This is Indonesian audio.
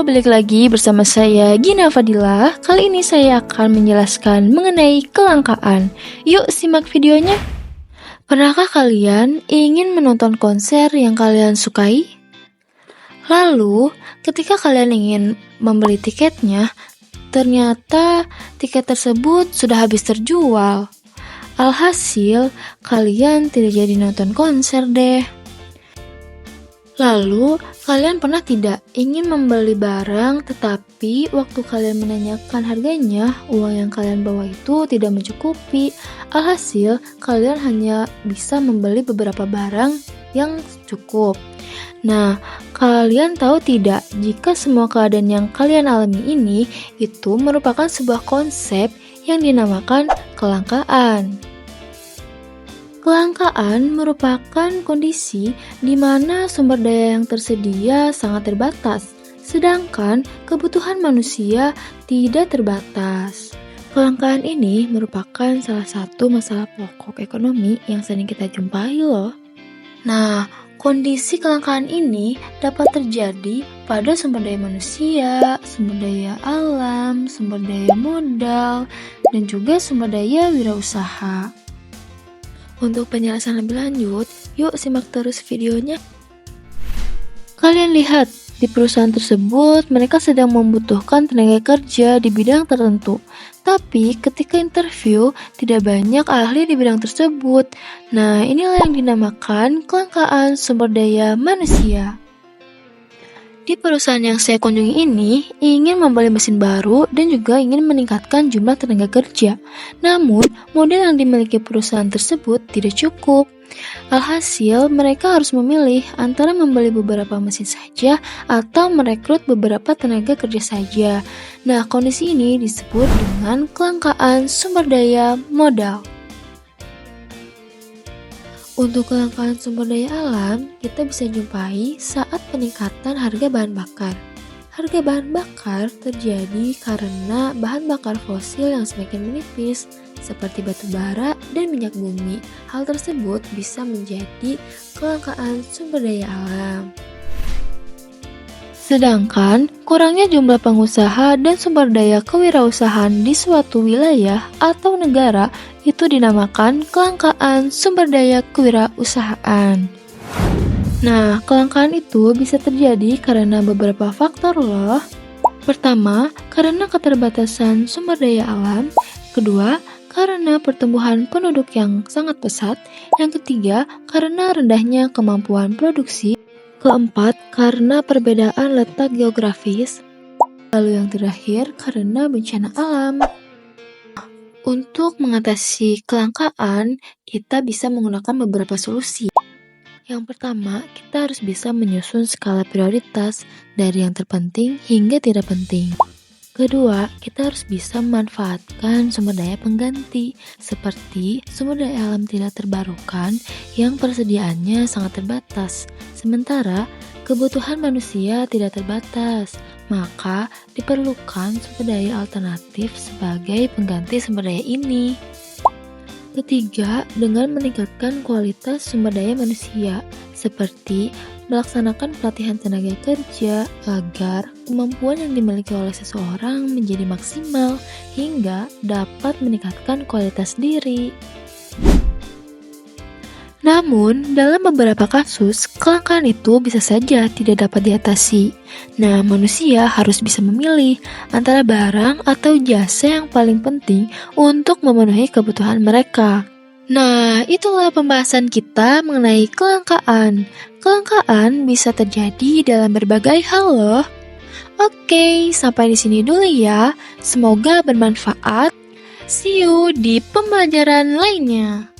balik lagi bersama saya Gina Fadilah. Kali ini saya akan menjelaskan mengenai kelangkaan. Yuk simak videonya. Pernahkah kalian ingin menonton konser yang kalian sukai? Lalu, ketika kalian ingin membeli tiketnya, ternyata tiket tersebut sudah habis terjual. Alhasil, kalian tidak jadi nonton konser deh. Lalu, kalian pernah tidak ingin membeli barang tetapi waktu kalian menanyakan harganya, uang yang kalian bawa itu tidak mencukupi. Alhasil, kalian hanya bisa membeli beberapa barang yang cukup. Nah, kalian tahu tidak jika semua keadaan yang kalian alami ini itu merupakan sebuah konsep yang dinamakan kelangkaan. Kelangkaan merupakan kondisi di mana sumber daya yang tersedia sangat terbatas, sedangkan kebutuhan manusia tidak terbatas. Kelangkaan ini merupakan salah satu masalah pokok ekonomi yang sering kita jumpai loh. Nah, kondisi kelangkaan ini dapat terjadi pada sumber daya manusia, sumber daya alam, sumber daya modal, dan juga sumber daya wirausaha. Untuk penjelasan lebih lanjut, yuk simak terus videonya. Kalian lihat, di perusahaan tersebut mereka sedang membutuhkan tenaga kerja di bidang tertentu. Tapi ketika interview, tidak banyak ahli di bidang tersebut. Nah, inilah yang dinamakan kelangkaan sumber daya manusia. Di perusahaan yang saya kunjungi ini ingin membeli mesin baru dan juga ingin meningkatkan jumlah tenaga kerja. Namun, model yang dimiliki perusahaan tersebut tidak cukup. Alhasil, mereka harus memilih antara membeli beberapa mesin saja atau merekrut beberapa tenaga kerja saja. Nah, kondisi ini disebut dengan kelangkaan sumber daya modal. Untuk kelangkaan sumber daya alam, kita bisa jumpai saat peningkatan harga bahan bakar. Harga bahan bakar terjadi karena bahan bakar fosil yang semakin menipis, seperti batu bara dan minyak bumi. Hal tersebut bisa menjadi kelangkaan sumber daya alam. Sedangkan, kurangnya jumlah pengusaha dan sumber daya kewirausahaan di suatu wilayah atau negara itu dinamakan kelangkaan sumber daya kewirausahaan. Nah, kelangkaan itu bisa terjadi karena beberapa faktor loh. Pertama, karena keterbatasan sumber daya alam. Kedua, karena pertumbuhan penduduk yang sangat pesat. Yang ketiga, karena rendahnya kemampuan produksi. Keempat, karena perbedaan letak geografis. Lalu yang terakhir, karena bencana alam. Untuk mengatasi kelangkaan, kita bisa menggunakan beberapa solusi. Yang pertama, kita harus bisa menyusun skala prioritas dari yang terpenting hingga tidak penting. Kedua, kita harus bisa memanfaatkan sumber daya pengganti, seperti sumber daya alam tidak terbarukan yang persediaannya sangat terbatas, sementara kebutuhan manusia tidak terbatas, maka diperlukan sumber daya alternatif sebagai pengganti sumber daya ini. Ketiga, dengan meningkatkan kualitas sumber daya manusia, seperti melaksanakan pelatihan tenaga kerja agar kemampuan yang dimiliki oleh seseorang menjadi maksimal hingga dapat meningkatkan kualitas diri. Namun, dalam beberapa kasus, kelangkaan itu bisa saja tidak dapat diatasi. Nah, manusia harus bisa memilih antara barang atau jasa yang paling penting untuk memenuhi kebutuhan mereka. Nah, itulah pembahasan kita mengenai kelangkaan. Kelangkaan bisa terjadi dalam berbagai hal loh. Oke, sampai di sini dulu ya. Semoga bermanfaat. See you di pembelajaran lainnya.